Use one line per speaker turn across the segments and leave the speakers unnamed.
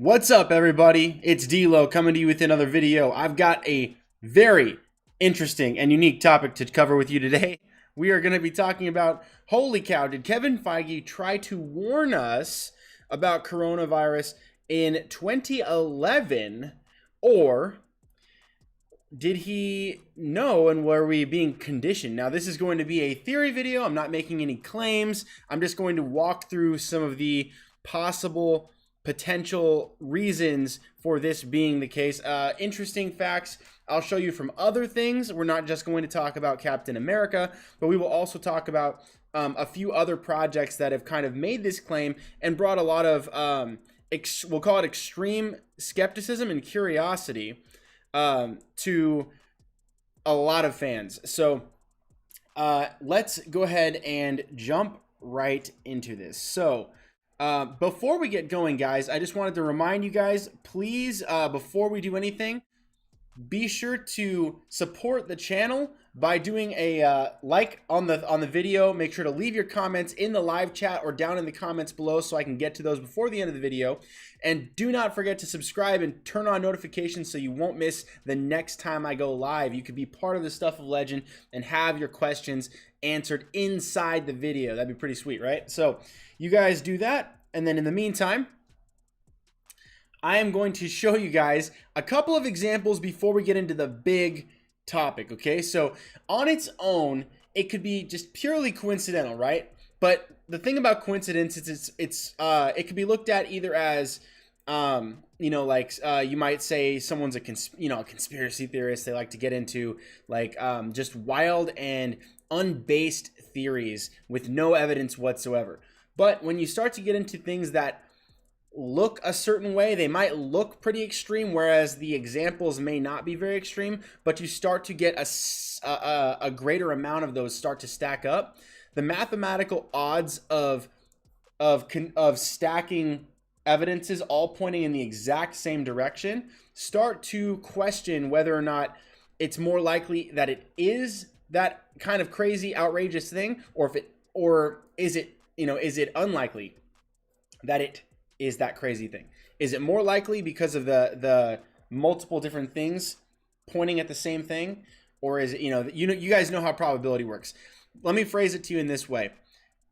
What's up, everybody? It's D-Lo coming to you with another video. I've got a very interesting and unique topic to cover with you today. We are going to be talking about, holy cow, did Kevin Feige try to warn us about coronavirus in 2011, or did he know and were we being conditioned? Now, this is going to be a theory video. I'm not making any claims. I'm just going to walk through some of the possible potential reasons for this being the case. Interesting facts I'll show you from other things. We're not just going to talk about Captain America, but we will also talk about a few other projects that have kind of made this claim and brought a lot of, we'll call it extreme skepticism and curiosity to a lot of fans. So let's go ahead and jump right into this. So before we get going, guys, I just wanted to remind you guys, please, before we do anything, be sure to support the channel by doing a like on the video. Make sure to leave your comments in the live chat or down in the comments below so I can get to those before the end of the video. And do not forget to subscribe and turn on notifications so you won't miss the next time I go live. You could be part of the Stuff of Legend and have your questions answered inside the video. That'd be pretty sweet, right? So you guys do that, and then in the meantime, I am going to show you guys a couple of examples before we get into the big topic, okay? So on its own, it could be just purely coincidental, right? But the thing about coincidence is it could be looked at either as you might say someone's a conspiracy theorist. They like to get into like just wild and unbased theories with no evidence whatsoever. But when you start to get into things that look a certain way, they might look pretty extreme, whereas the examples may not be very extreme, but you start to get a greater amount of those start to stack up. The mathematical odds of stacking evidences all pointing in the exact same direction start to question whether or not it's more likely that it is that kind of crazy, outrageous thing, or is it unlikely that it is that crazy thing? Is it more likely because of the multiple different things pointing at the same thing, or is it, you guys know how probability works. Let me phrase it to you in this way: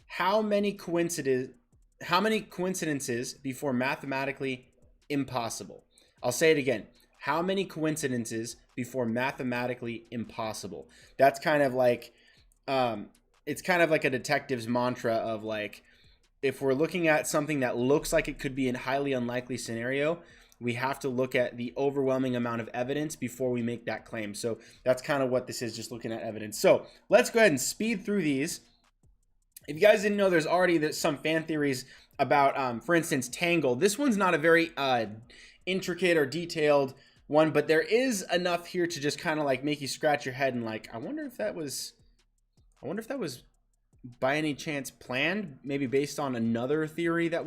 how many coincidences before mathematically impossible? I'll say it again: how many coincidences before mathematically impossible? That's kind of like it's kind of like a detective's mantra of like, if we're looking at something that looks like it could be a highly unlikely scenario, we have to look at the overwhelming amount of evidence before we make that claim. So that's kind of what this is, just looking at evidence. So let's go ahead and speed through these. If you guys didn't know, there's already some fan theories about, for instance, Tangled. This one's not a very intricate or detailed one, but there is enough here to just kind of like make you scratch your head and like, I wonder if that was by any chance planned, maybe based on another theory that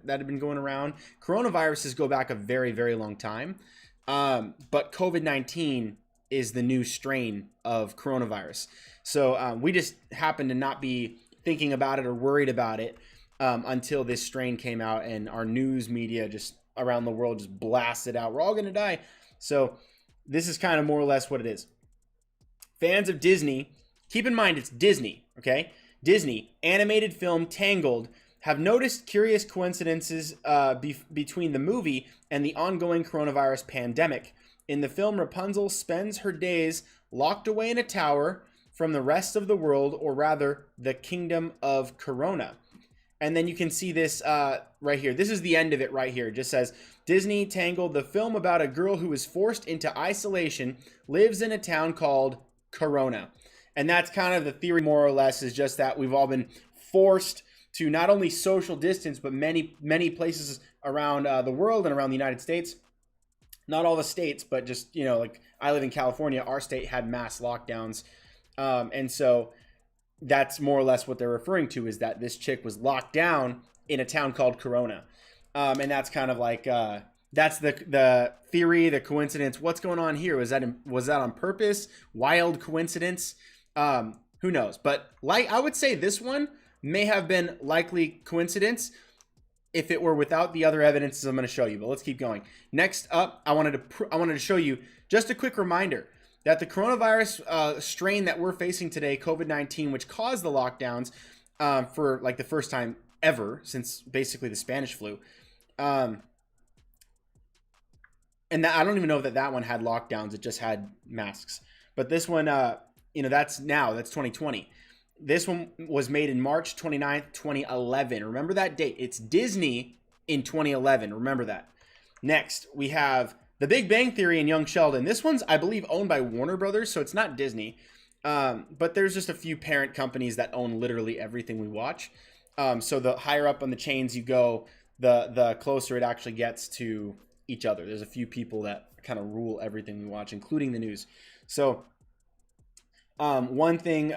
had been going around. Coronaviruses go back a very, very long time, but COVID-19 is the new strain of coronavirus. So we just happen to not be thinking about it or worried about it until this strain came out, and our news media just around the world just blasted out, we're all gonna die. So this is kind of more or less what it is. Fans of Disney, keep in mind it's Disney, okay? Disney animated film Tangled have noticed curious coincidences between the movie and the ongoing coronavirus pandemic. In the film, Rapunzel spends her days locked away in a tower from the rest of the world, or rather the kingdom of Corona. And then you can see this right here. This is the end of it right here. It just says, Disney Tangled, the film about a girl who is forced into isolation, lives in a town called Corona. And that's kind of the theory, more or less, is just that we've all been forced to not only social distance, but many, many places around the world and around the United States. Not all the states, but just, like I live in California, our state had mass lockdowns. And so that's more or less what they're referring to, is that this chick was locked down in a town called Corona. And that's kind of like, that's the theory, the coincidence. What's going on here? Was that on purpose? Wild coincidence? Who knows? But like I would say this one may have been likely coincidence. if it were without the other evidences I'm going to show you. But let's keep going. Next up, I wanted to show you just a quick reminder that the coronavirus strain that we're facing today, COVID-19, which caused the lockdowns for like the first time ever since basically the Spanish flu. And that, I don't even know that that one had lockdowns. It just had masks. But this one, you know, that's 2020. This one was made in March 29th, 2011. Remember that date. It's Disney in 2011. Remember that. Next, we have The Big Bang Theory and Young Sheldon. This one's, I believe, owned by Warner Brothers, so it's not Disney. But there's just a few parent companies that own literally everything we watch. So the higher up on the chains you go, the closer it actually gets to each other. There's a few people that kind of rule everything we watch, including the news. So one thing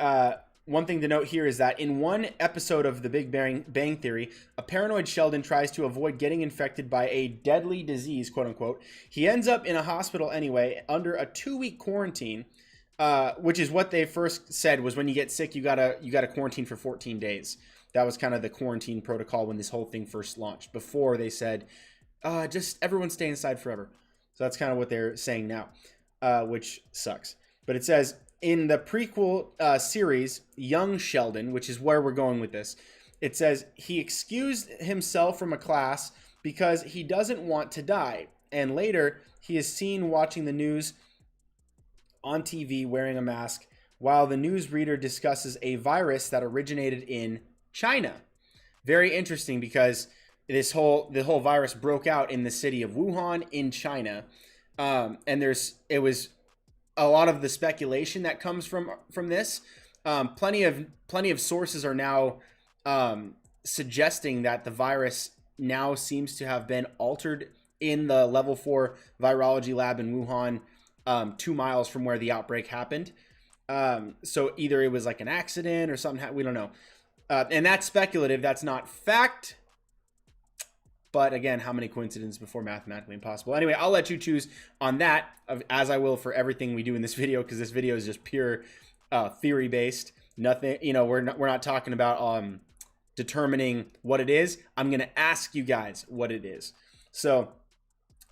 to note here is that in one episode of The Big Bang Theory, a paranoid Sheldon tries to avoid getting infected by a deadly disease, quote unquote. He ends up in a hospital anyway, under a 2-week quarantine, which is what they first said was when you get sick, you gotta quarantine for 14 days. That was kind of the quarantine protocol when this whole thing first launched. Before they said, just everyone stay inside forever. So that's kind of what they're saying now, which sucks. But it says, in the prequel series, Young Sheldon, which is where we're going with this, it says he excused himself from a class because he doesn't want to die. And later, he is seen watching the news on TV wearing a mask while the newsreader discusses a virus that originated in China. Very interesting because the whole virus broke out in the city of Wuhan in China. And it was a lot of the speculation that comes from this. Plenty of sources are now suggesting that the virus now seems to have been altered in the level 4 virology lab in Wuhan, 2 miles from where the outbreak happened. So either it was like an accident or something. We don't know. And that's speculative. That's not fact. But again, how many coincidences before mathematically impossible? Anyway, I'll let you choose on that, as I will for everything we do in this video, because this video is just pure theory based. Nothing, you know, we're not talking about determining what it is. I'm gonna ask you guys what it is. So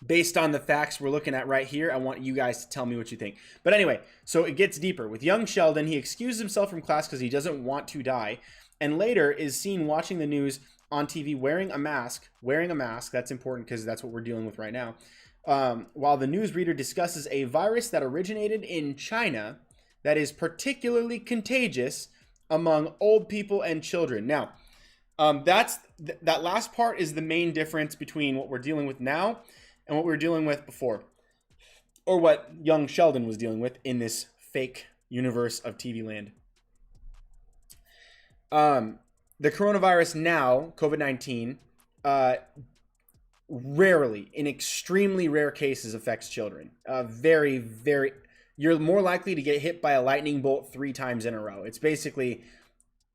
based on the facts we're looking at right here, I want you guys to tell me what you think. But anyway, so it gets deeper. With young Sheldon, he excused himself from class because he doesn't want to die, and later is seen watching the news on TV wearing a mask. That's important because that's what we're dealing with right now. While the newsreader discusses a virus that originated in China that is particularly contagious among old people and children. Now, that last part is the main difference between what we're dealing with now and what we were dealing with before, or what young Sheldon was dealing with in this fake universe of TV land. The coronavirus now, COVID-19, rarely, in extremely rare cases, affects children. Very, very, you're more likely to get hit by a lightning bolt 3 times in a row. It's basically,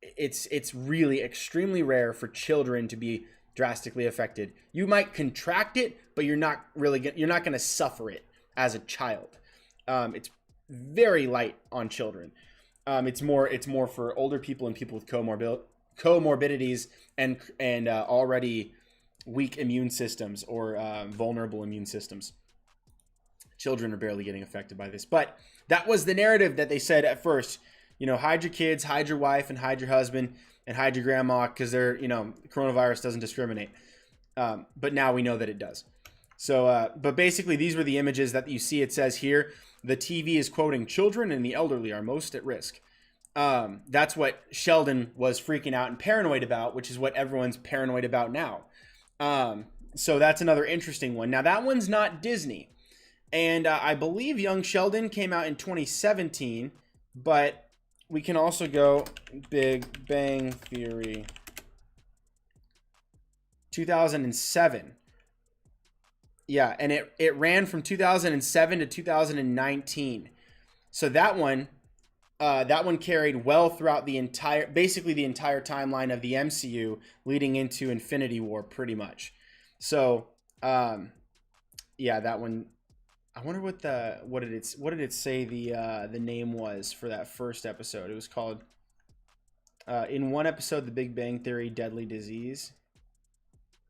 it's really extremely rare for children to be drastically affected. You might contract it, but you're not going to suffer it as a child. It's very light on children. It's more for older people and people with comorbidities and already weak immune systems or vulnerable immune systems. Children are barely getting affected by this, but that was the narrative that they said at first. You know, hide your kids, hide your wife, and hide your husband, and hide your grandma because they're, you know, coronavirus doesn't discriminate. But now we know that it does. So, but basically, these were the images that you see. It says here, the TV is quoting, children and the elderly are most at risk. That's what Sheldon was freaking out and paranoid about, which is what everyone's paranoid about now. So that's another interesting one. Now, that one's not Disney. And I believe Young Sheldon came out in 2017, but we can also go Big Bang Theory 2007. Yeah, and it ran from 2007 to 2019. So that one carried well throughout basically the entire timeline of the MCU leading into Infinity War, pretty much. So, yeah, that one. I wonder what did it say the name was for that first episode? It was called in one episode, The Big Bang Theory: Deadly Disease.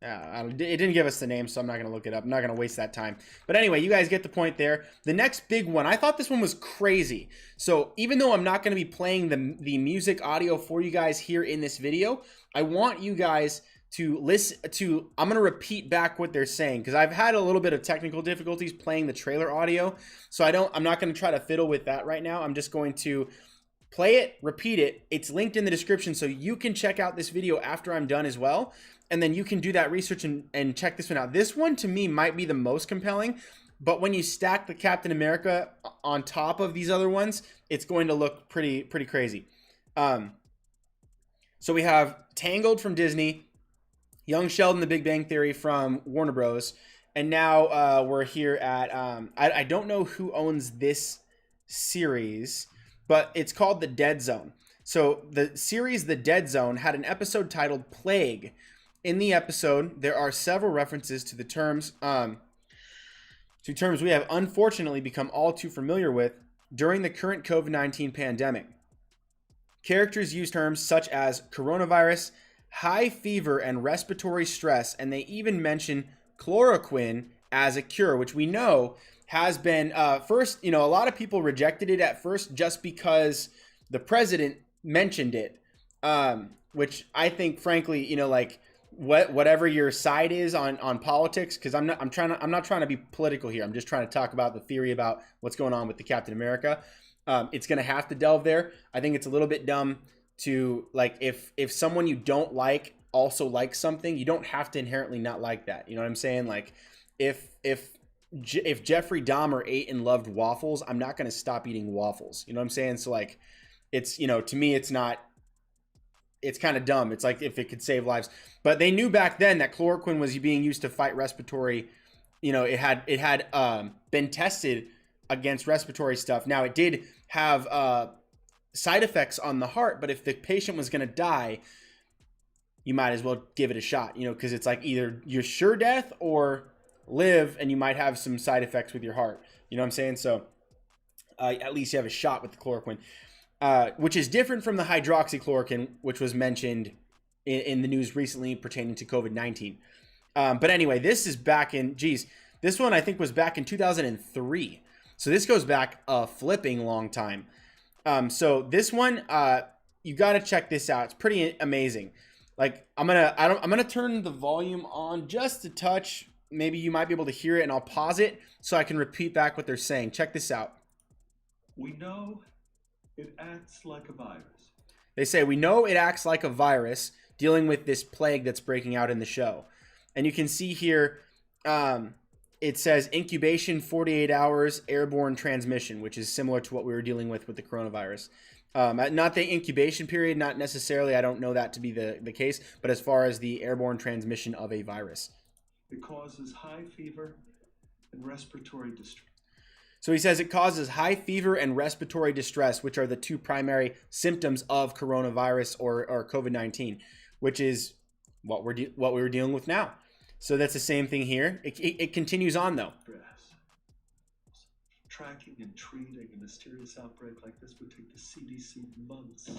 It didn't give us the name, so I'm not going to look it up. I'm not going to waste that time. But anyway, you guys get the point there. The next big one, I thought this one was crazy. So even though I'm not going to be playing the music audio for you guys here in this video, I want you guys to listen to, I'm going to repeat back what they're saying because I've had a little bit of technical difficulties playing the trailer audio. So I'm not going to try to fiddle with that right now. I'm just going to play it, repeat it. It's linked in the description so you can check out this video after I'm done as well. And then you can do that research and check this one out. This one to me might be the most compelling, but when you stack the Captain America on top of these other ones, it's going to look pretty crazy. So we have Tangled from Disney, Young Sheldon, The Big Bang Theory from Warner Bros. And now we're here at, I don't know who owns this series, but it's called The Dead Zone. So the series The Dead Zone had an episode titled Plague. In the episode, there are several references to the terms, we have unfortunately become all too familiar with during the current COVID-19 pandemic. Characters use terms such as coronavirus, high fever, and respiratory stress, and they even mention chloroquine as a cure, which we know has been, first, a lot of people rejected it at first just because the president mentioned it, which I think, frankly, whatever your side is on politics, because I'm not trying to be political here. I'm just trying to talk about the theory about what's going on with the Captain America. It's going to have to delve there. I think it's a little bit dumb to, like, if someone you don't like also likes something, you don't have to inherently not like that. You know what I'm saying? Like, if Jeffrey Dahmer ate and loved waffles, I'm not going to stop eating waffles. You know what I'm saying? So, like, it's, to me, it's kind of dumb. It's like if it could save lives. But they knew back then that chloroquine was being used to fight respiratory, it had been tested against respiratory stuff. Now, it did have side effects on the heart, but if the patient was going to die, you might as well give it a shot, because it's like either you're sure death or live, and you might have some side effects with your heart. You know what I'm saying? So at least you have a shot with the chloroquine. Which is different from the hydroxychloroquine, which was mentioned in the news recently pertaining to COVID-19. But anyway, this is back in, this one I think was back in 2003. So this goes back a flipping long time. So this one, you got to check this out. It's pretty amazing. Like, I'm gonna turn the volume on just a touch. Maybe you might be able to hear it, and I'll pause it so I can repeat back what they're saying. Check this out.
We know it acts like a virus.
They say, we know it acts like a virus, dealing with this plague that's breaking out in the show. And you can see here, it says incubation 48 hours, airborne transmission, which is similar to what we were dealing with the coronavirus. Not the incubation period, not necessarily. I don't know that to be the case, but as far as the airborne transmission of a virus.
It causes high fever and respiratory distress.
So he says it causes high fever and respiratory distress, which are the two primary symptoms of coronavirus or COVID-19, which is what we were dealing with now. So that's the same thing here. It continues on, though.
Tracking and treating a mysterious outbreak like this would take the CDC months.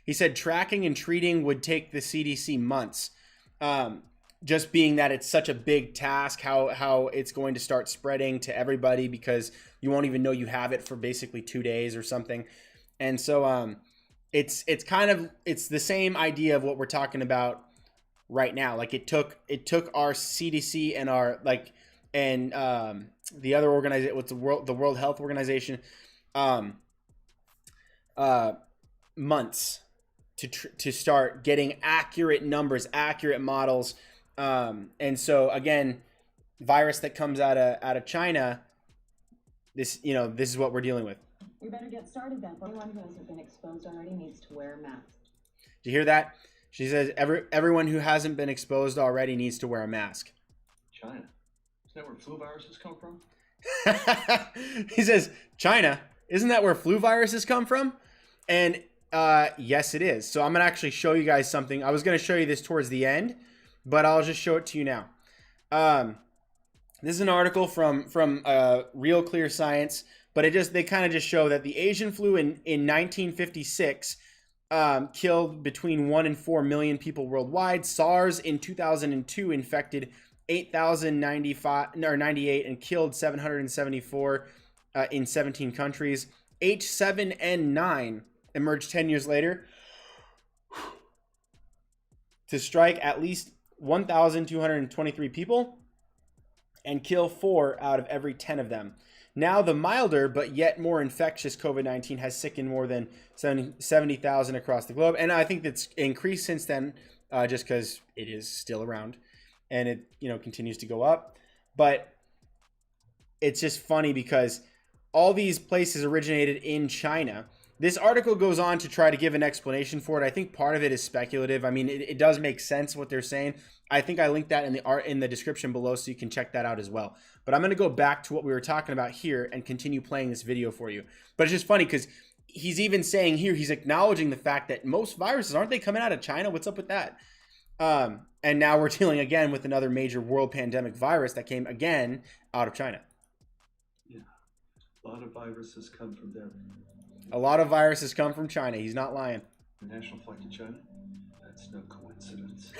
He said tracking and treating would take the CDC months. Just being that it's such a big task, how it's going to start spreading to everybody because you won't even know you have it for basically 2 days or something. And so it's the same idea of what we're talking about right now. Like it took our CDC and our the other organization, what's the World Health Organization, months to start getting accurate numbers, accurate models. And so again, virus that comes out of China, this is what we're dealing with.
We better get started then. Anyone who hasn't been exposed already needs to wear a mask.
Did you hear that? She says everyone who hasn't been exposed already needs to wear a mask.
China. Isn't that where flu viruses come from?
He says, China, isn't that where flu viruses come from? And yes, it is. So I'm going to actually show you guys something. I was going to show you this towards the end, but I'll just show it to you now. This is an article from Real Clear Science, but they kind of just show that the Asian flu in 1956 killed between 1 and 4 million people worldwide. SARS in 2002 infected 8,098 and killed 774 in 17 countries. H7N9 emerged 10 years later to strike at least 1,223 people and kill 4 out of every 10 of them. Now, the milder but yet more infectious COVID-19 has sickened more than 70,000 across the globe. And I think that's increased since then, just because it is still around and it, continues to go up. But it's just funny because all these places originated in China. This article goes on to try to give an explanation for it. I think part of it is speculative. I mean, it does make sense what they're saying. I think I linked that in the description below, so you can check that out as well. But I'm going to go back to what we were talking about here and continue playing this video for you. But it's just funny because he's even saying here, he's acknowledging the fact that most viruses, aren't they coming out of China? What's up with that? And now we're dealing again with another major world pandemic virus that came again out of China.
Yeah, a lot of viruses come from there.
A lot of viruses come from China. He's not lying.
International flight to China? That's no coincidence.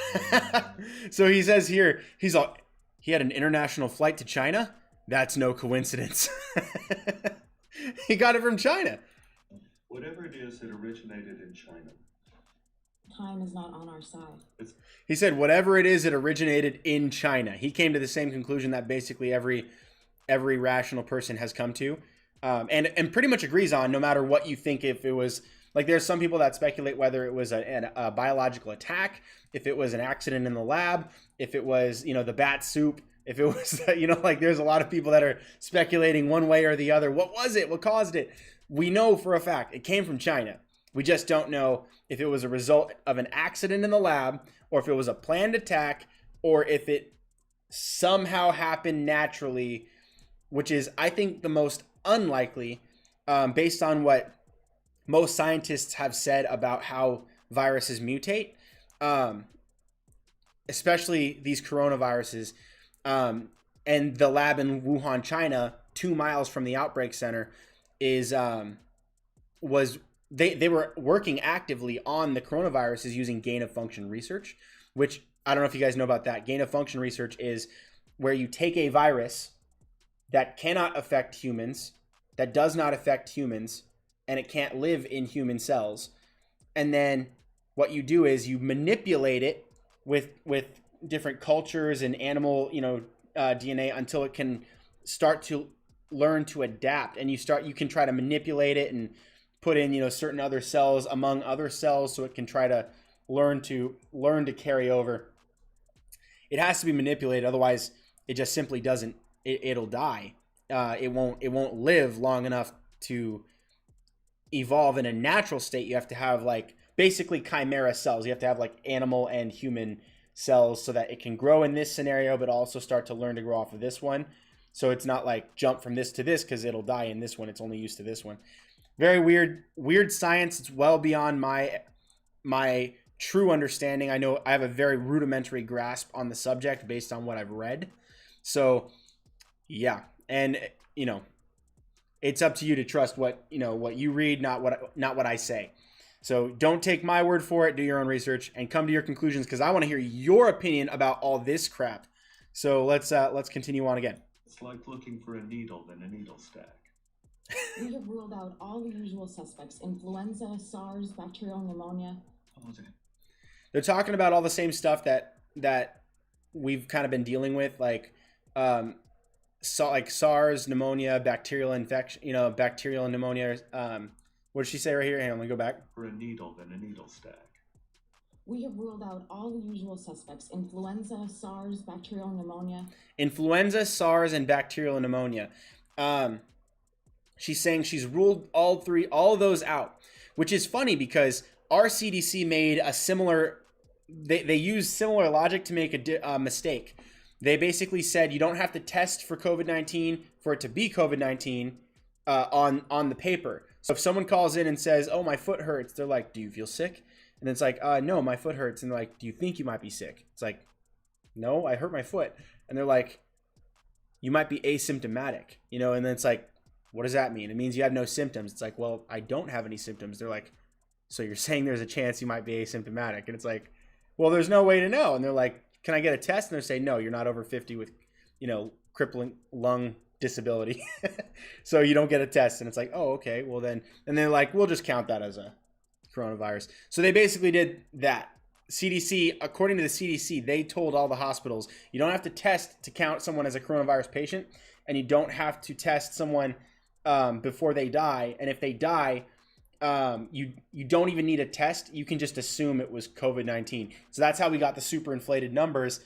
So he says here, he had an international flight to China? That's no coincidence. He got it from China.
Whatever it is, it originated in China.
Time is not on our side.
He said, whatever it is, it originated in China. He came to the same conclusion that basically every rational person has come to. And pretty much agrees on, no matter what you think. If it was, like, there's some people that speculate whether it was a biological attack, if it was an accident in the lab, if it was, the bat soup, if it was, like, there's a lot of people that are speculating one way or the other. What was it? What caused it? We know for a fact it came from China. We just don't know if it was a result of an accident in the lab, or if it was a planned attack, or if it somehow happened naturally, which is, I think, the most unlikely, based on what most scientists have said about how viruses mutate, especially these coronaviruses. And the lab in Wuhan, China, 2 miles from the outbreak center, they were working actively on the coronaviruses using gain-of-function research, which I don't know if you guys know about that. Gain-of-function research is where you take a virus that cannot affect humans, that does not affect humans, and it can't live in human cells. And then what you do is you manipulate it with different cultures and animal, DNA until it can start to learn to adapt. And you can try to manipulate it and put in, certain other cells among other cells so it can try to learn to carry over. It has to be manipulated, otherwise it just simply doesn't. It'll die. It won't live long enough to evolve in a natural state. You have to have, like, basically chimera cells. You have to have, like, animal and human cells so that it can grow in this scenario, but also start to learn to grow off of this one. So it's not like jump from this to this, because it'll die in this one. It's only used to this one. Very weird science. It's well beyond my true understanding. I know I have a very rudimentary grasp on the subject based on what I've read. So yeah, and it's up to you to trust what you read, not what I say. So don't take my word for it. Do your own research and come to your conclusions, because I want to hear your opinion about all this crap. So let's continue on again.
It's like looking for a needle in a needle stack.
We have ruled out all the usual suspects: influenza, SARS, bacterial pneumonia.
They're talking about all the same stuff that we've kind of been dealing with, like SARS, pneumonia, bacterial infection, bacterial pneumonia. What did she say right here? Hang on, let me go back.
For a needle in a needle stack.
We have ruled out all the usual suspects: influenza, SARS, bacterial pneumonia.
Influenza, SARS, and bacterial pneumonia. She's saying she's ruled all of those out, which is funny because our CDC made a similar. They used similar logic to make a mistake. They basically said you don't have to test for COVID-19 for it to be COVID-19 on the paper. So if someone calls in and says, "Oh, my foot hurts," they're like, "Do you feel sick?" And it's like, "No, my foot hurts." And they're like, "Do you think you might be sick?" It's like, "No, I hurt my foot." And they're like, "You might be asymptomatic," And then it's like, what does that mean? It means you have no symptoms. It's like, well, I don't have any symptoms. They're like, so you're saying there's a chance you might be asymptomatic. And it's like, well, there's no way to know. And they're like, can I get a test? And they say, no, you're not over 50 with, crippling lung disability. So you don't get a test. And it's like, oh, okay, well then, and they're like, we'll just count that as a coronavirus. So they basically did that. CDC, according to the CDC, they told all the hospitals, you don't have to test to count someone as a coronavirus patient, and you don't have to test someone before they die. And if they die, you don't even need a test. You can just assume it was COVID-19. So that's how we got the super inflated numbers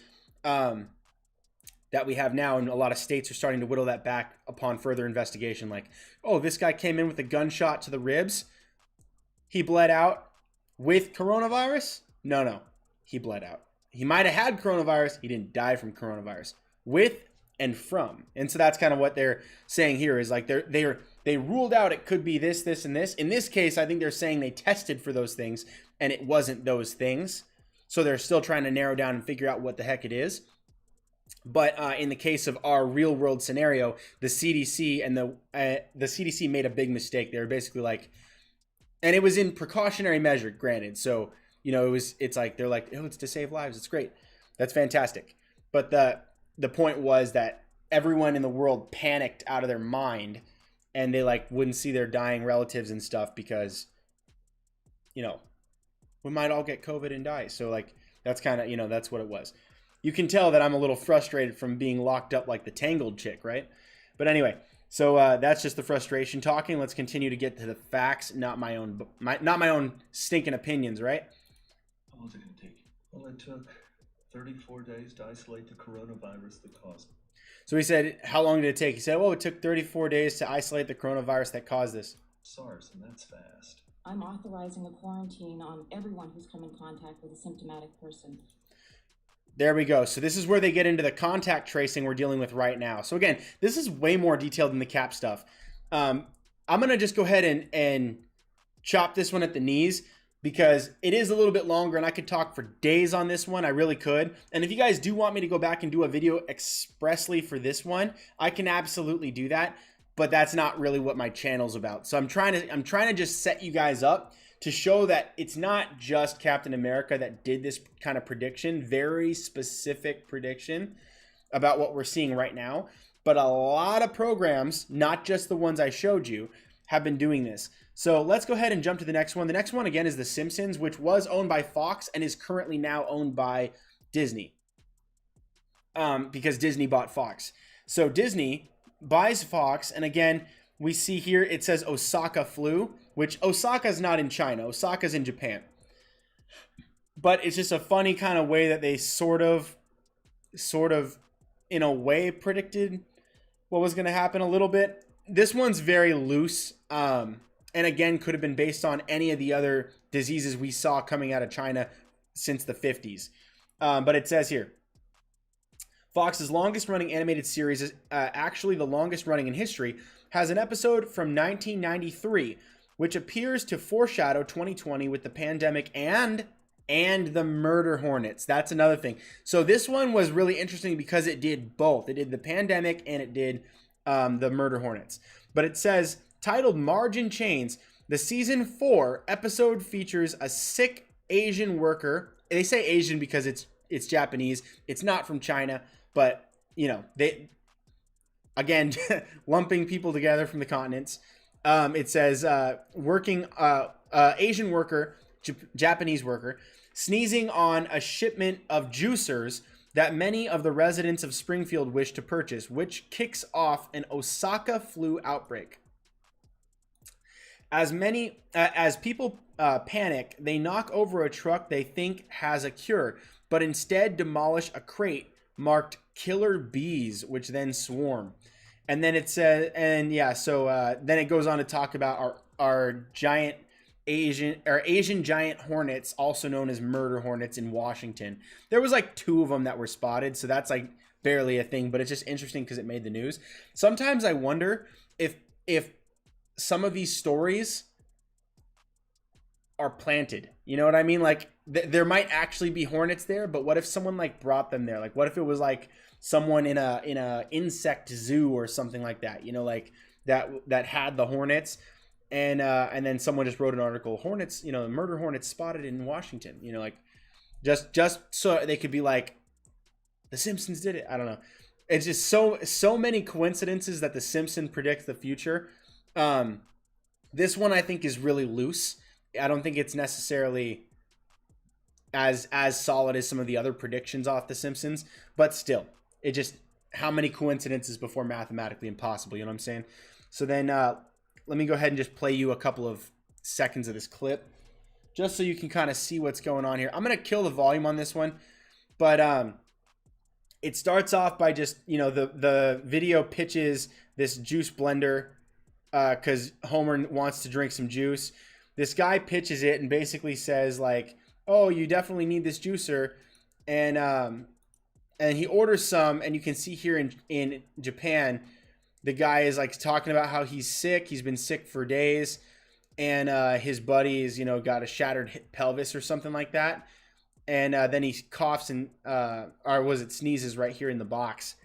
that we have now. And a lot of states are starting to whittle that back upon further investigation. Like, oh, this guy came in with a gunshot to the ribs. He bled out with coronavirus? No, he bled out. He might have had coronavirus. He didn't die from coronavirus. With and from. And so that's kind of what they're saying here is like they ruled out it could be this, this, and this. In this case, I think they're saying they tested for those things and it wasn't those things. So they're still trying to narrow down and figure out what the heck it is. But in the case of our real world scenario, the CDC and the CDC made a big mistake. They were basically like, and it was in precautionary measure, granted. So, it's like, they're like, oh, it's to save lives. It's great. That's fantastic. But the point was that everyone in the world panicked out of their mind and they like wouldn't see their dying relatives and stuff because, we might all get COVID and die. So like, that's kind of, that's what it was. You can tell that I'm a little frustrated from being locked up like the Tangled chick, right? But anyway, so that's just the frustration talking. Let's continue to get to the facts, not my own stinking opinions, right?
How long is it going to take? Well, it took 34 days to isolate the coronavirus that caused it.
So he said, how long did it take? He said, well, it took 34 days to isolate the coronavirus that caused this.
SARS, and that's fast.
I'm authorizing a quarantine on everyone who's come in contact with a symptomatic person.
There we go. So this is where they get into the contact tracing we're dealing with right now. So again, this is way more detailed than the cap stuff. I'm going to just go ahead and chop this one at the knees because it is a little bit longer and I could talk for days on this one. I really could. And if you guys do want me to go back and do a video expressly for this one, I can absolutely do that. But that's not really what my channel's about. So I'm trying to just set you guys up to show that it's not just Captain America that did this kind of prediction, very specific prediction about what we're seeing right now. But a lot of programs, not just the ones I showed you, have been doing this. So let's go ahead and jump to the next one. The next one, again, is The Simpsons, which was owned by Fox and is currently now owned by Disney because Disney bought Fox. So Disney buys Fox, and again, we see here it says Osaka flu, which Osaka's not in China. Osaka's in Japan. But it's just a funny kind of way that they sort of in a way predicted what was going to happen a little bit. This one's very loose. And again, could have been based on any of the other diseases we saw coming out of China since the 50s. But it says here, Fox's longest running animated series is actually the longest running in history, has an episode from 1993, which appears to foreshadow 2020 with the pandemic and the murder hornets. That's another thing. So this one was really interesting because it did both. It did the pandemic and it did the murder hornets. But it says, titled Margin Chains, the season 4 episode features a sick Asian worker. They say Asian because it's Japanese. It's not from China, but they again lumping people together from the continents. It says working Asian worker, Japanese worker, sneezing on a shipment of juicers that many of the residents of Springfield wish to purchase, which kicks off an Osaka flu outbreak. As people panic, they knock over a truck they think has a cure, but instead demolish a crate marked "Killer Bees," which then swarm. And then it says, and yeah, so then it goes on to talk about our Asian giant hornets, also known as murder hornets in Washington. There was like 2 of them that were spotted, so that's like barely a thing, but it's just interesting because it made the news. Sometimes I wonder if some of these stories are planted. You know what I mean? Like there might actually be hornets there, but what if someone like brought them there? Like what if it was like someone in a insect zoo or something like that, like that had the hornets, and then someone just wrote an article, Hornets, murder hornets spotted in Washington, like just so they could be like, the Simpsons did it. I don't know. It's just so many coincidences that the Simpsons predicts the future. This one I think is really loose. I don't think it's necessarily as solid as some of the other predictions off the Simpsons, but still, it just, how many coincidences before mathematically impossible, you know what I'm saying? So then let me go ahead and just play you a couple of seconds of this clip just so you can kind of see what's going on here. I'm going to kill the volume on this one, but it starts off by just, the video pitches this juice blender because Homer wants to drink some juice. This guy pitches it and basically says like, oh, you definitely need this juicer. And he orders some, and you can see here in Japan, the guy is like talking about how he's sick. He's been sick for days. And his buddy's, got a shattered pelvis or something like that. And then he coughs and, sneezes right here in the box.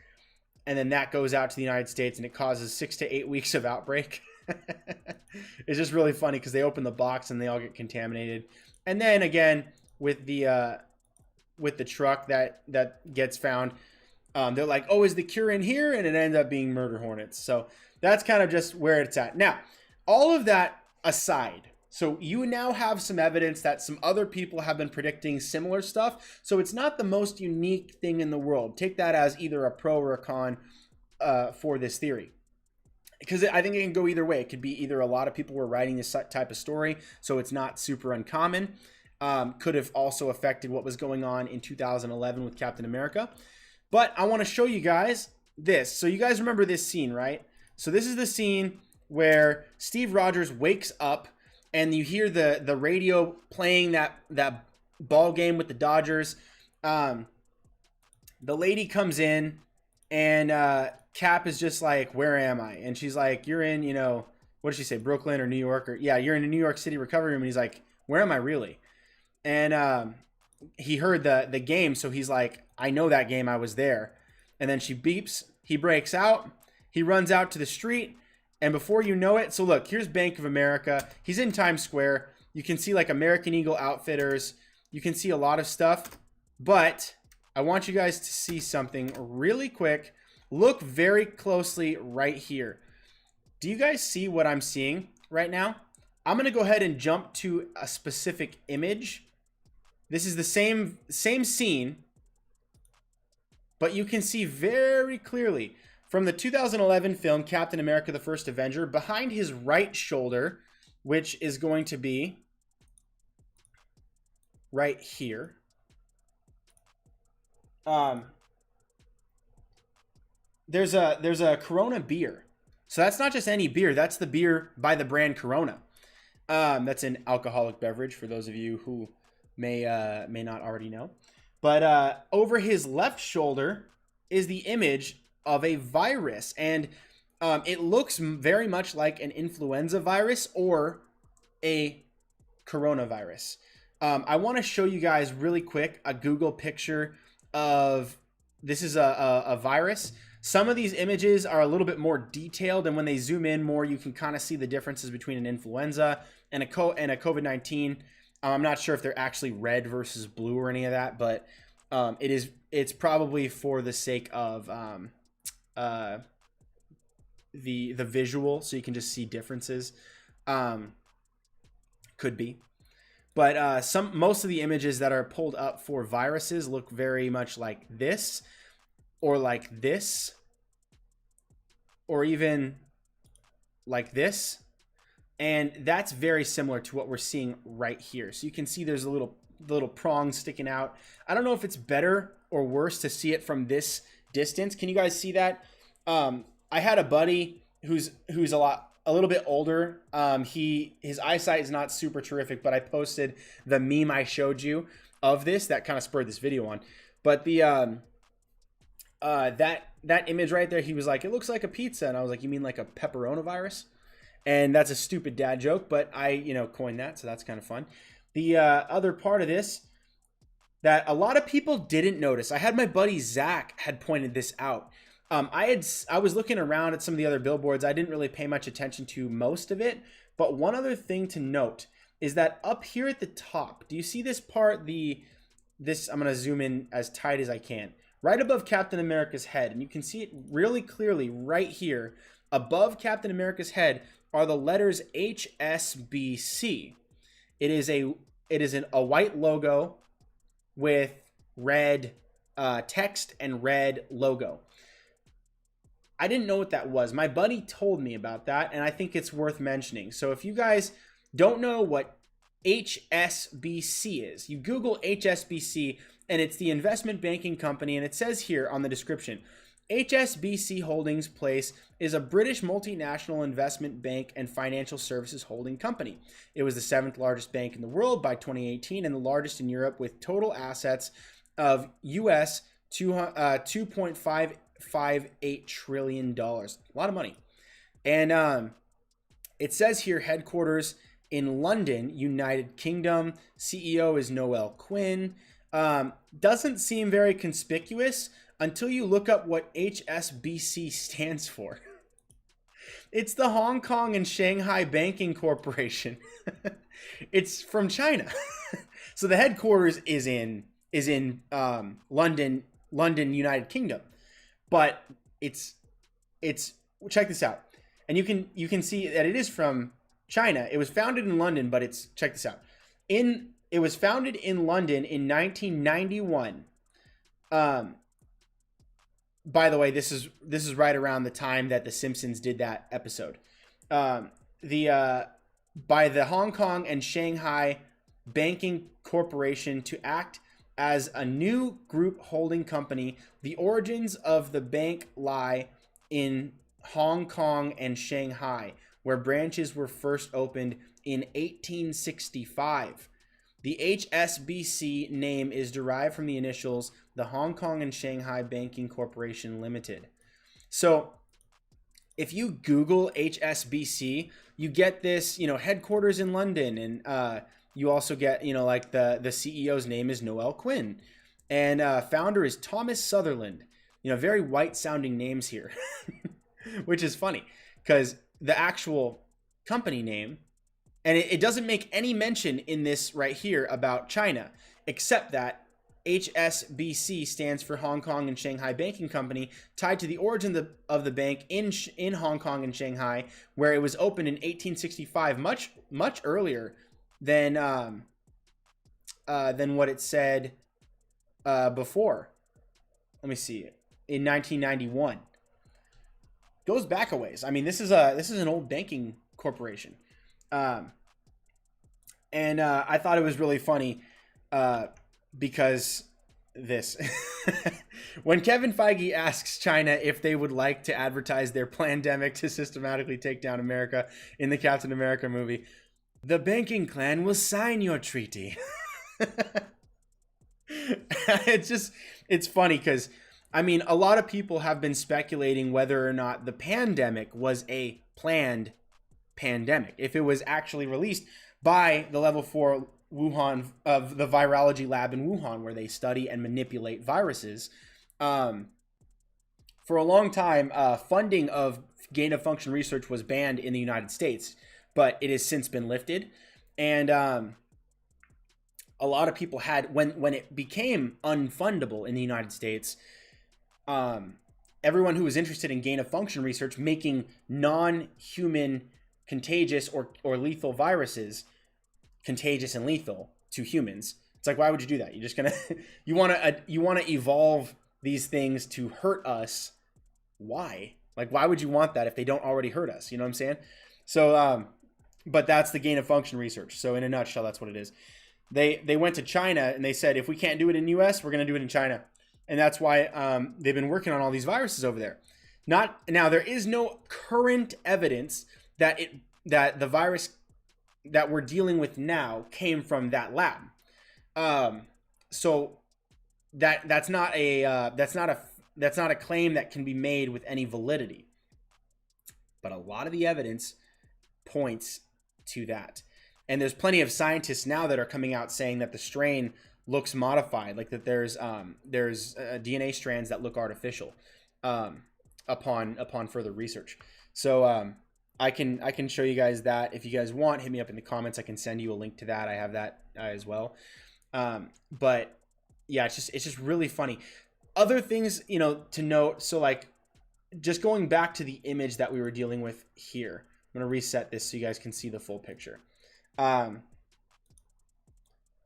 And then that goes out to the United States, and it causes 6 to 8 weeks of outbreak. It's just really funny because they open the box and they all get contaminated. And then again, with the truck that gets found, they're like, oh, is the cure in here? And it ends up being murder hornets. So that's kind of just where it's at. Now, all of that aside, so you now have some evidence that some other people have been predicting similar stuff. So it's not the most unique thing in the world. Take that as either a pro or a con for this theory. Because I think it can go either way. It could be either a lot of people were writing this type of story, so it's not super uncommon. Could have also affected what was going on in 2011 with Captain America. But I want to show you guys this. So you guys remember this scene, right? So this is the scene where Steve Rogers wakes up and you hear the radio playing that ball game with the Dodgers. The lady comes in and Cap is just like, where am I? And she's like, you're in, what did she say, Brooklyn or New York? Or yeah, you're in a New York City recovery room. And he's like, where am I really? And he heard the game, so he's like, I know that game, I was there. And then she beeps, he breaks out, he runs out to the street, and before you know it, so look, here's Bank of America. He's in Times Square. You can see like American Eagle Outfitters. You can see a lot of stuff, but I want you guys to see something really quick. Look very closely right here. Do you guys see what I'm seeing right now? I'm going to go ahead and jump to a specific image. This is the same scene, but you can see very clearly from the 2011 film Captain America: The First Avenger, behind his right shoulder, which is going to be right here. There's a Corona beer. So that's not just any beer. That's the beer by the brand Corona. That's an alcoholic beverage for those of you who may not already know. But over his left shoulder is the image of a virus, and it looks very much like an influenza virus or a coronavirus. I want to show you guys really quick a Google picture of this is a virus. Some of these images are a little bit more detailed, and when they zoom in more, you can kind of see the differences between an influenza and a COVID-19. I'm not sure if they're actually red versus blue or any of that, but it's probably for the sake of the visual, so you can just see differences. Could be. But most of the images that are pulled up for viruses look very much like this, or like this, or even like this. And that's very similar to what we're seeing right here. So you can see there's a little prong sticking out. I don't know if it's better or worse to see it from this distance. Can you guys see that? I had a buddy who's a little bit older. His eyesight is not super terrific, but I posted the meme I showed you of this that kind of spurred this video on. But the that image right there, he was like, it looks like a pizza, and I was like, you mean like a pepperonavirus? And that's a stupid dad joke, but I coined that, so that's kind of fun. The other part of this that a lot of people didn't notice, I had my buddy Zach had pointed this out. I was looking around at some of the other billboards. I didn't really pay much attention to most of it, but one other thing to note is that up here at the top, do you see this part? This I'm gonna zoom in as tight as I can. Right above Captain America's head, and you can see it really clearly right here. Above Captain America's head are the letters HSBC. It is a white logo with red text and red logo. I didn't know what that was. My buddy told me about that, and I think it's worth mentioning. So if you guys don't know what HSBC is, you Google HSBC, and it's the investment banking company, and it says here on the description, HSBC Holdings Place is a British multinational investment bank and financial services holding company. It was the 7th largest bank in the world by 2018 and the largest in Europe with total assets of US $2.58 trillion. A lot of money. And it says here headquarters in London, United Kingdom. CEO is Noel Quinn. Doesn't seem very conspicuous until you look up what HSBC stands for. It's the Hong Kong and Shanghai Banking Corporation. It's from China. So the headquarters is in London, United Kingdom. But it's check this out. And you can see that it is from China. It was founded in London, but check this out. It was founded in London in 1991. By the way, this is right around the time that the Simpsons did that episode. By the Hong Kong and Shanghai Banking Corporation to act as a new group holding company. The origins of the bank lie in Hong Kong and Shanghai, where branches were first opened in 1865. The HSBC name is derived from the initials, the Hong Kong and Shanghai Banking Corporation Limited. So if you Google HSBC, you get this, headquarters in London, and you also get, like the CEO's name is Noel Quinn, and founder is Thomas Sutherland. Very white sounding names here, which is funny because the actual company name, and it doesn't make any mention in this right here about China, except that HSBC stands for Hong Kong and Shanghai Banking Company, tied to the origin of the bank in Hong Kong and Shanghai, where it was opened in 1865, much earlier than what it said before. Let me see. In 1991, goes back a ways. I mean, this is an old banking corporation, and I thought it was really funny because this when Kevin Feige asks China if they would like to advertise their pandemic to systematically take down America in the Captain America movie, the banking clan will sign your treaty. It's funny because, I mean, a lot of people have been speculating whether or not the pandemic was a planned pandemic, if it was actually released by the level 4 Wuhan of the virology lab in Wuhan, where they study and manipulate viruses. For a long time, funding of gain of function research was banned in the United States, but it has since been lifted. And a lot of people had, when it became unfundable in the United States, everyone who was interested in gain of function research, making non-human contagious or lethal viruses contagious and lethal to humans. It's like, why would you do that? You're just gonna you want to evolve these things to hurt us. Why? Like, why would you want that if they don't already hurt us? You know what I'm saying? So but that's the gain of function research. So in a nutshell, that's what it is. They went to China and they said, if we can't do it in US, we're gonna do it in China. And that's why they've been working on all these viruses over there. Now there is no current evidence that the virus that we're dealing with now came from that lab. So that's not a claim that can be made with any validity. But a lot of the evidence points to that. And there's plenty of scientists now that are coming out saying that the strain looks modified, like that there's DNA strands that look artificial. upon further research. So I can show you guys that if you guys want. Hit me up in the comments. I can send you a link to that. I have that as well. But yeah, it's just really funny. Other things, you know, to note. So like, just going back to the image that we were dealing with here. I'm gonna reset this so you guys can see the full picture. Let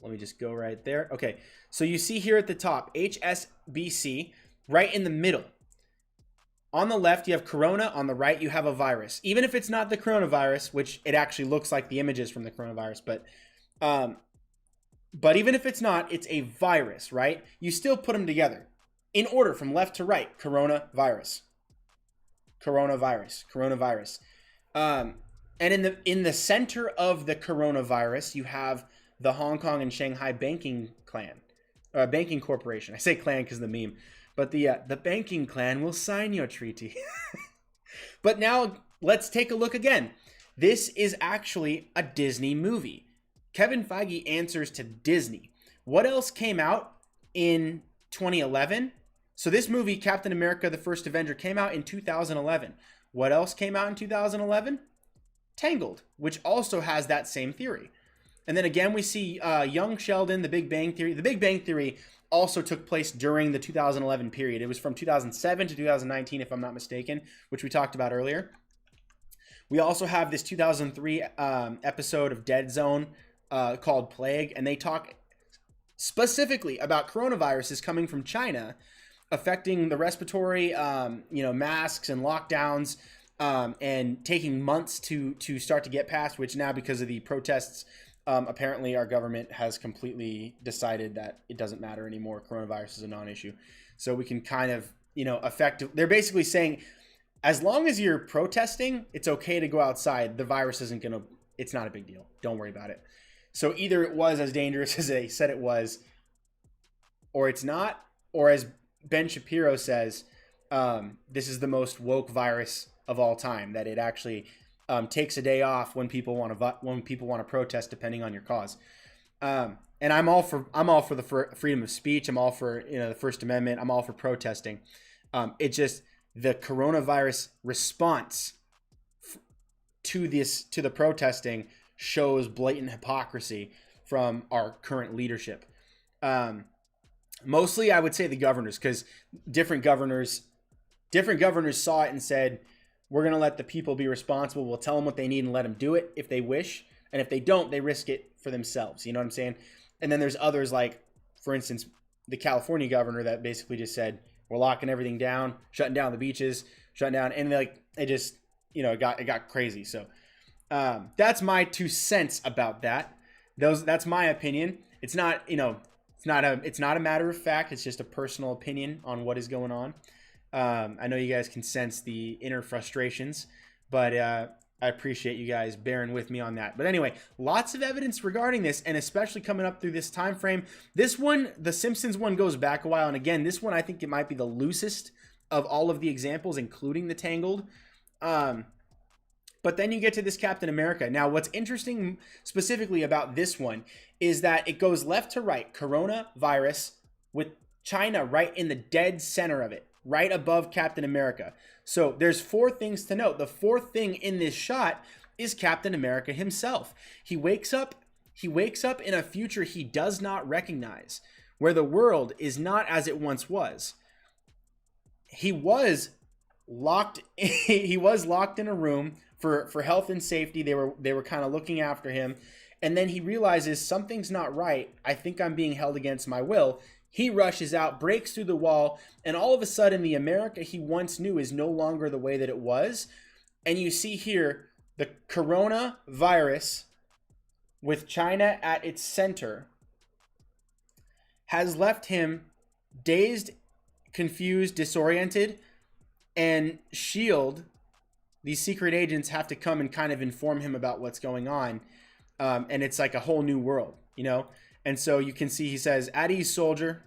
me just go right there. Okay, so you see here at the top, HSBC, right in the middle. On the left, you have Corona. On the right, you have a virus. Even if it's not the coronavirus, which it actually looks like the images from the coronavirus, but even if it's not, it's a virus, right? You still put them together in order from left to right. Coronavirus, coronavirus, coronavirus. And in the center of the coronavirus, you have the Hong Kong and Shanghai banking corporation. I say clan because of the meme. But the banking clan will sign your treaty. But now let's take a look again. This is actually a Disney movie. Kevin Feige answers to Disney. What else came out in 2011? So this movie, Captain America: The First Avenger, came out in 2011. What else came out in 2011? Tangled, which also has that same theory. And then again, we see Young Sheldon, The Big Bang Theory. The Big Bang Theory also took place during the 2011 period. It was from 2007 to 2019, if I'm not mistaken, which we talked about earlier. We also have this 2003 episode of Dead Zone called Plague, and they talk specifically about coronaviruses coming from China, affecting the respiratory, masks and lockdowns, and taking months to start to get past, which now, because of the protests, apparently our government has completely decided that it doesn't matter anymore. Coronavirus is a non-issue. So we can kind of, they're basically saying, as long as you're protesting, it's okay to go outside. The virus it's not a big deal. Don't worry about it. So either it was as dangerous as they said it was, or it's not, or as Ben Shapiro says, this is the most woke virus of all time, that it actually takes a day off when people want to protest, depending on your cause. And I'm all for the freedom of speech. I'm all for the First Amendment. I'm all for protesting. It's just the coronavirus response to the protesting shows blatant hypocrisy from our current leadership. Mostly, I would say the governors, because different governors saw it and said, we're going to let the people be responsible. We'll tell them what they need and let them do it if they wish. And if they don't, they risk it for themselves. You know what I'm saying? And then there's others, like, for instance, the California governor that basically just said, we're locking everything down, shutting down the beaches, shutting down. And it just, it got crazy. So that's my 2 cents about that. That's my opinion. It's not, it's not a matter of fact. It's just a personal opinion on what is going on. I know you guys can sense the inner frustrations, but I appreciate you guys bearing with me on that. But anyway, lots of evidence regarding this, and especially coming up through this time frame. This one, the Simpsons one, goes back a while, and again, this one I think it might be the loosest of all of the examples, including the Tangled. But then you get to this Captain America. Now, what's interesting specifically about this one is that it goes left to right, coronavirus, with China right in the dead center of it, right above Captain America. So there's 4 things to note. The 4th thing in this shot is Captain America himself. He wakes up in a future he does not recognize, where the world is not as it once was. He was locked in a room for health and safety. They were kind of looking after him, and then he realizes something's not right. I think I'm being held against my will. He rushes out, breaks through the wall, and all of a sudden the America he once knew is no longer the way that it was. And you see here the coronavirus with China at its center has left him dazed, confused, disoriented, and S.H.I.E.L.D., these secret agents, have to come and kind of inform him about what's going on. And it's like a whole new world, And so you can see he says, "At ease, soldier."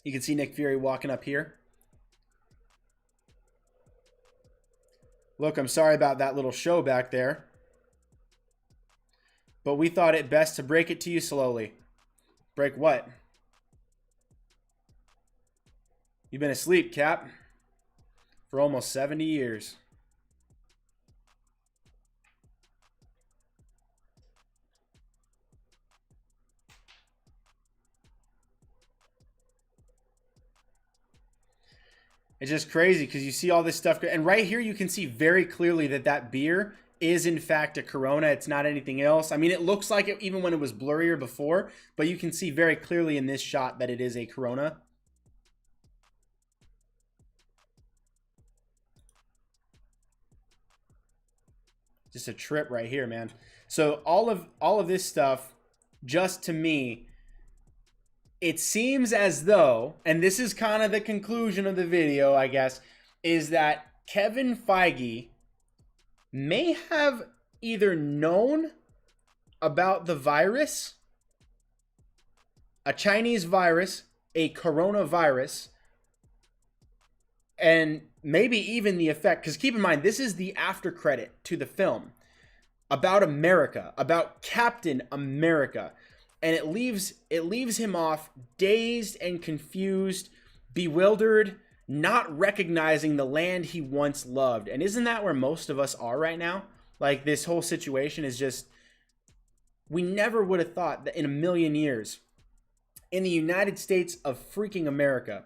You can see Nick Fury walking up here. Look, I'm sorry about that little show back there, but we thought it best to break it to you slowly. Break what? You've been asleep, Cap, for almost 70 years. It's just crazy because you see all this stuff. And right here, you can see very clearly that that beer is, in fact, a Corona. It's not anything else. I mean, it looks like it even when it was blurrier before, but you can see very clearly in this shot that it is a Corona. Just a trip right here, man. So all of this stuff, just to me, it seems as though, and this is kind of the conclusion of the video, I guess, is that Kevin Feige may have either known about the virus, a Chinese virus, a coronavirus, and maybe even the effect, because keep in mind, this is the after credit to the film about America, about Captain America. And it leaves him off dazed and confused, bewildered, not recognizing the land he once loved. And isn't that where most of us are right now? Like, this whole situation is just, we never would have thought that in a million years, in the United States of freaking America,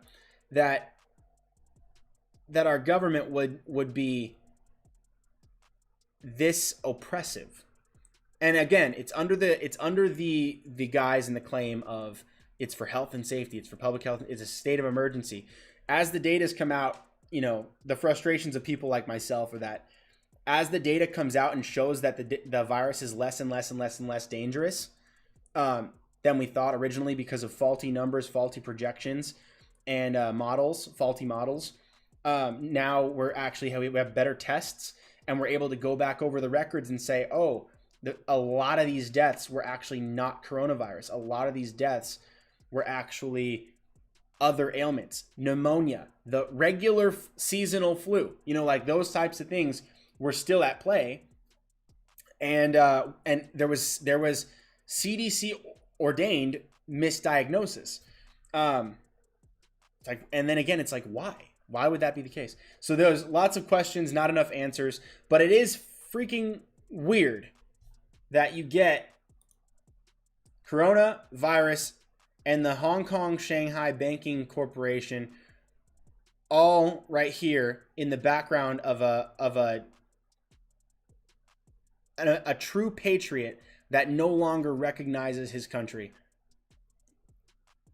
that our government would be this oppressive. And again, it's under the guise and the claim of it's for health and safety, it's for public health, it's a state of emergency. As the data's come out, you know, the frustrations of people like myself are that as the data comes out and shows that the virus is less and less and less and less dangerous than we thought originally because of faulty numbers, faulty projections, and faulty models. Now we have better tests, and we're able to go back over the records and say, oh, a lot of these deaths were actually not coronavirus. A lot of these deaths were actually other ailments, pneumonia, the regular seasonal flu, you know, like those types of things were still at play. And there was CDC ordained misdiagnosis. It's like, and then again, it's like, why would that be the case? So there's lots of questions, not enough answers, but it is freaking weird that you get coronavirus and the Hong Kong Shanghai Banking Corporation all right here in the background of a true patriot that no longer recognizes his country.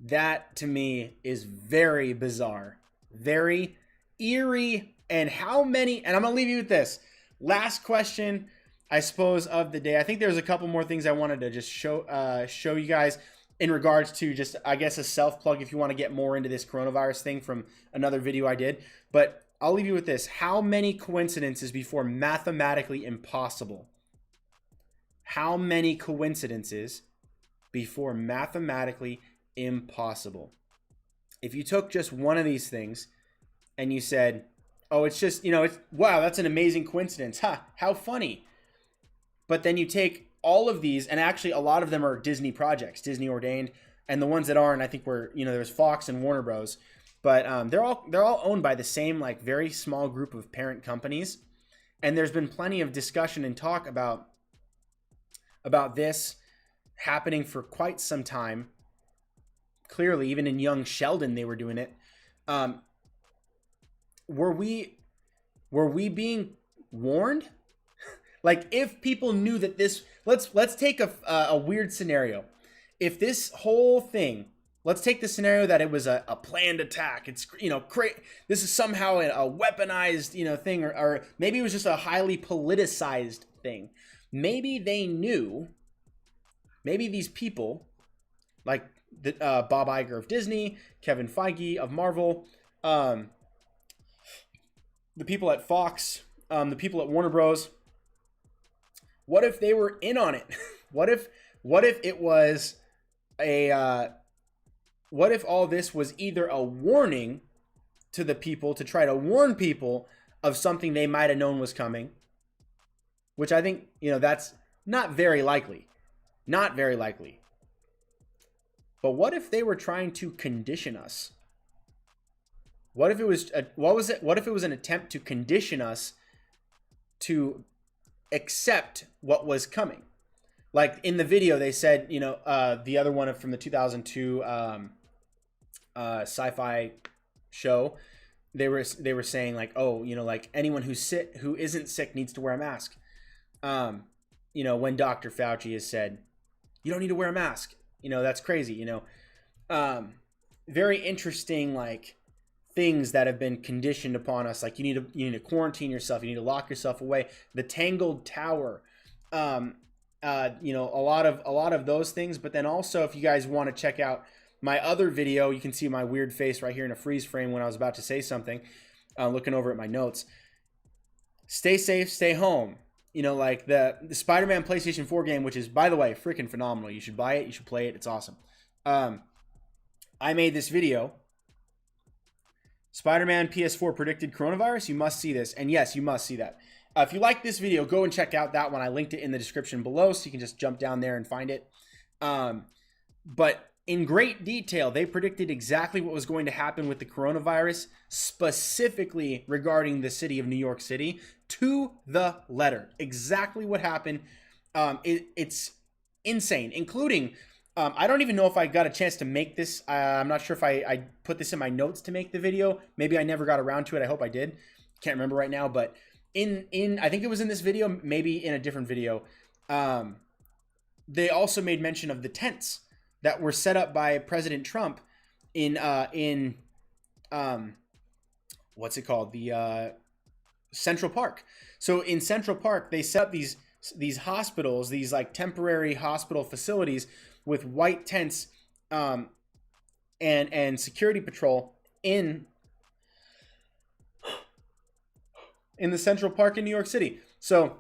That to me is very bizarre, very eerie. And how many, and I'm gonna leave you with this last question, I suppose, of the day. I think there's a couple more things I wanted to just show you guys in regards to just, I guess, a self-plug if you want to get more into this coronavirus thing from another video I did. But I'll leave you with this. How many coincidences before mathematically impossible? How many coincidences before mathematically impossible? If you took just one of these things and you said, oh, it's just, you know, it's, wow, that's an amazing coincidence. How funny. But then you take all of these, and actually a lot of them are Disney projects, Disney ordained, and the ones that aren't, I think were, you know, there's Fox and Warner Bros. But they're all owned by the same, like, very small group of parent companies. And there's been plenty of discussion and talk about this happening for quite some time. Clearly, even in young Sheldon, they were doing it. Were we being warned? Like, if people knew that this, let's take a weird scenario. If this whole thing, let's take the scenario that it was a planned attack. It's, you know, this is somehow a weaponized, you know, thing, or maybe it was just a highly politicized thing. Maybe they knew, maybe these people, like Bob Iger of Disney, Kevin Feige of Marvel, the people at Fox, the people at Warner Bros. What if they were in on it? What if it was what if all this was either a warning to the people to try to warn people of something they might have known was coming? Which I think, you know, that's not very likely. Not very likely. But what if they were trying to condition us? What if it was what was it? What if it was an attempt to condition us to accept what was coming? Like in the video, they said, you know, the other one from the 2002 sci-fi show, they were saying like, oh, you know, like anyone who isn't sick needs to wear a mask. You know, when Dr. Fauci has said, you don't need to wear a mask. You know, that's crazy. You know, very interesting, like things that have been conditioned upon us. Like you need to quarantine yourself. You need to lock yourself away. The Tangled Tower. You know, a lot of those things. But then also, if you guys want to check out my other video, you can see my weird face right here in a freeze frame when I was about to say something, looking over at my notes. Stay safe, stay home. You know, like the Spider-Man PlayStation 4 game, which is, by the way, freaking phenomenal. You should buy it. You should play it. It's awesome. I made this video. Spider-Man PS4 predicted coronavirus. You must see this. And yes, you must see that. If you like this video, go and check out that one. I linked it in the description below, so you can just jump down there and find it. But in great detail, they predicted exactly what was going to happen with the coronavirus, specifically regarding the city of New York City, to the letter. Exactly what happened. It's insane, including, I don't even know if I got a chance to make this. I'm not sure if I put this in my notes to make the video. Maybe I never got around to it. I hope I did. Can't remember right now, but I think it was in this video, maybe in a different video. They also made mention of the tents that were set up by President Trump in what's it called? The Central Park. So in Central Park, they set up these hospitals, these like temporary hospital facilities with white tents and security patrol in the Central Park in New York City. So,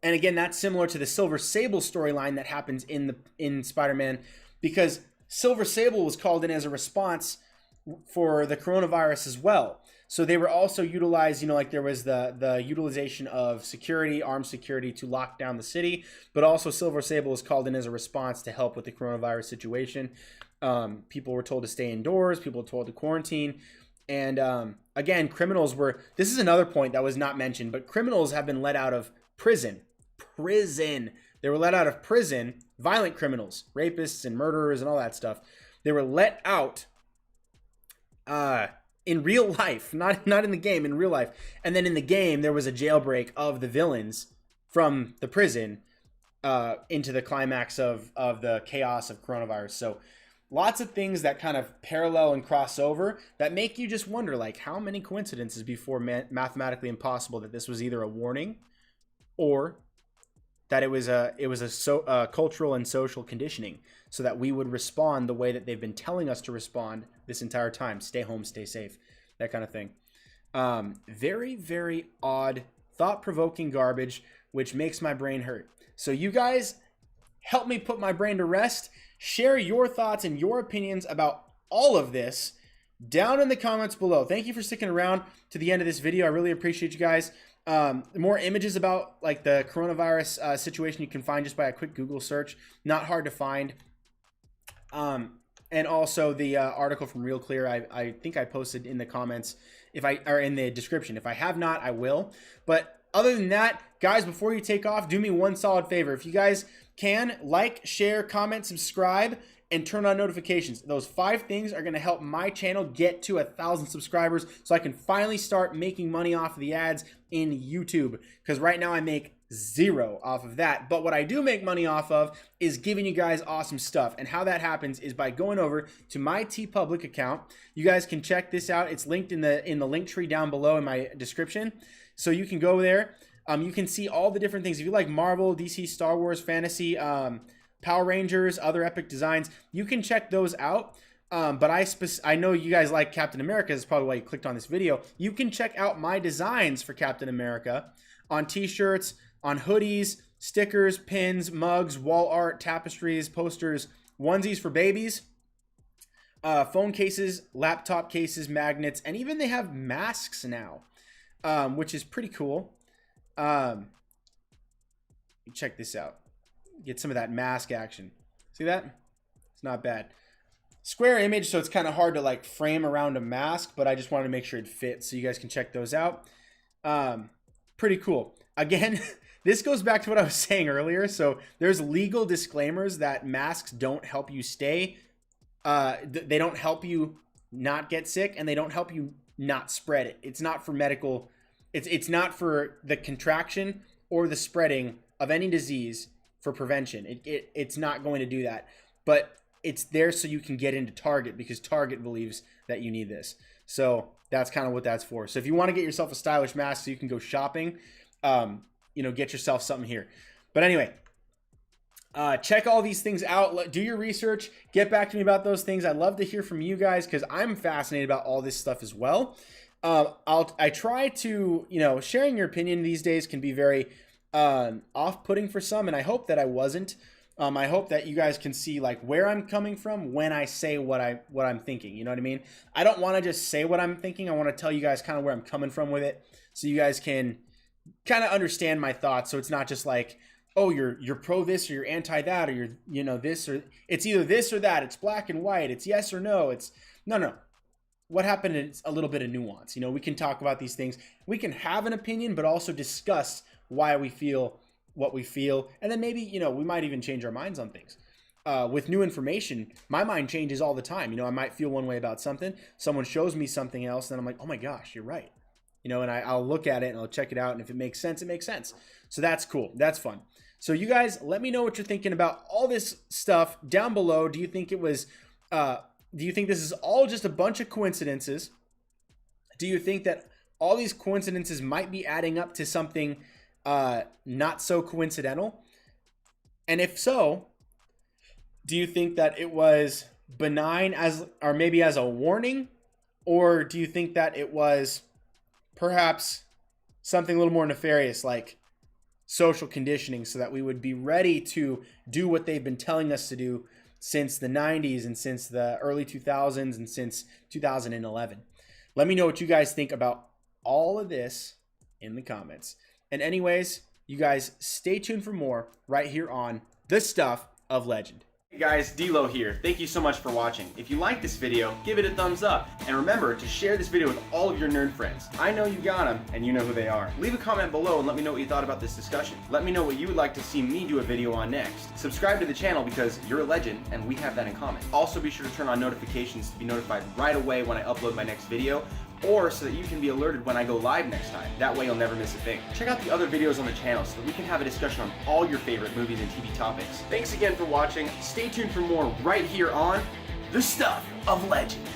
and again, that's similar to the Silver Sable storyline that happens in Spider-Man, because Silver Sable was called in as a response for the coronavirus as well. So they were also utilized, you know, like there was the utilization of security, armed security to lock down the city, but also Silver Sable was called in as a response to help with the coronavirus situation. People were told to stay indoors, people were told to quarantine. And again, criminals were, this is another point that was not mentioned, but criminals have been let out of prison. They were let out of prison, violent criminals, rapists and murderers and all that stuff. They were let out in real life, not in the game, in real life. And then in the game, there was a jailbreak of the villains from the prison into the climax of the chaos of coronavirus. So lots of things that kind of parallel and cross over that make you just wonder, like, how many coincidences before mathematically impossible that this was either a warning or that it was a cultural and social conditioning so that we would respond the way that they've been telling us to respond this entire time. Stay home, stay safe, that kind of thing. Very, very odd, thought-provoking garbage, which makes my brain hurt. So you guys help me put my brain to rest. Share your thoughts and your opinions about all of this down in the comments below. Thank you for sticking around to the end of this video. I really appreciate you guys. More images about like the coronavirus situation you can find just by a quick Google search. Not hard to find. And also the article from Real Clear, I think I posted in the comments, or in the description. If I have not, I will. But other than that, guys, before you take off, do me one solid favor. If you guys can, like, share, comment, subscribe, and turn on notifications. Those 5 things are going to help my channel get to 1,000 subscribers so I can finally start making money off of the ads in YouTube. Because right now I make 0 off of that. But what I do make money off of is giving you guys awesome stuff. And how that happens is by going over to my TeePublic account. You guys can check this out. It's linked in the link tree down below in my description. So you can go there. You can see all the different things. If you like Marvel, DC, Star Wars, fantasy, Power Rangers, other epic designs, you can check those out. But I know you guys like Captain America. That's probably why you clicked on this video. You can check out my designs for Captain America on t-shirts, on hoodies, stickers, pins, mugs, wall art, tapestries, posters, onesies for babies, phone cases, laptop cases, magnets, and even they have masks now, which is pretty cool. Check this out. Get some of that mask action. See that? It's not bad. square image, so it's kind of hard to like frame around a mask, but I just wanted to make sure it fits, so you guys can check those out. Pretty cool. Again, this goes back to what I was saying earlier. So there's legal disclaimers that masks don't help you stay. They don't help you not get sick, and they don't help you not spread it. It's not for medical. It's not for the contraction or the spreading of any disease for prevention. It's not going to do that. But it's there so you can get into Target, because Target believes that you need this. So that's kind of what that's for. So if you want to get yourself a stylish mask so you can go shopping, you know, get yourself something here. But anyway, check all these things out. Do your research. Get back to me about those things. I'd love to hear from you guys, because I'm fascinated about all this stuff as well. I try to, you know, sharing your opinion these days can be very off-putting for some, and I hope that I wasn't. I hope that you guys can see like where I'm coming from when I say what I'm thinking. You know what I mean? I don't want to just say what I'm thinking. I want to tell you guys kind of where I'm coming from with it, so you guys can kind of understand my thoughts. So it's not just like, oh, you're pro this or you're anti that, or you're, you know, this, or it's either this or that. It's black and white. It's yes or no. It's no. What happened is a little bit of nuance. You know, we can talk about these things. We can have an opinion, but also discuss why we feel what we feel. And then maybe, you know, we might even change our minds on things. With new information, my mind changes all the time. You know, I might feel one way about something. Someone shows me something else, and I'm like, oh my gosh, you're right. You know, and I'll look at it and I'll check it out. And if it makes sense, it makes sense. So that's cool. That's fun. So you guys, let me know what you're thinking about all this stuff down below. Do you think it was, do you think this is all just a bunch of coincidences? Do you think that all these coincidences might be adding up to something not so coincidental? And if so, do you think that it was benign as, or maybe as a warning? Or do you think that it was perhaps something a little more nefarious, like social conditioning, so that we would be ready to do what they've been telling us to do since the 90s and since the early 2000s and since 2011? Let me know what you guys think about all of this in the comments. And anyways, you guys stay tuned for more right here on The Stuff of Legend. Hey guys, D-Lo here. Thank you so much for watching. If you like this video, give it a thumbs up. And remember to share this video with all of your nerd friends. I know you got them, and you know who they are. Leave a comment below and let me know what you thought about this discussion. Let me know what you would like to see me do a video on next. Subscribe to the channel because you're a legend, and we have that in common. Also be sure to turn on notifications to be notified right away when I upload my next video, or so that you can be alerted when I go live next time. That way you'll never miss a thing. Check out the other videos on the channel so that we can have a discussion on all your favorite movies and TV topics. Thanks again for watching. Stay tuned for more right here on The Stuff of Legend.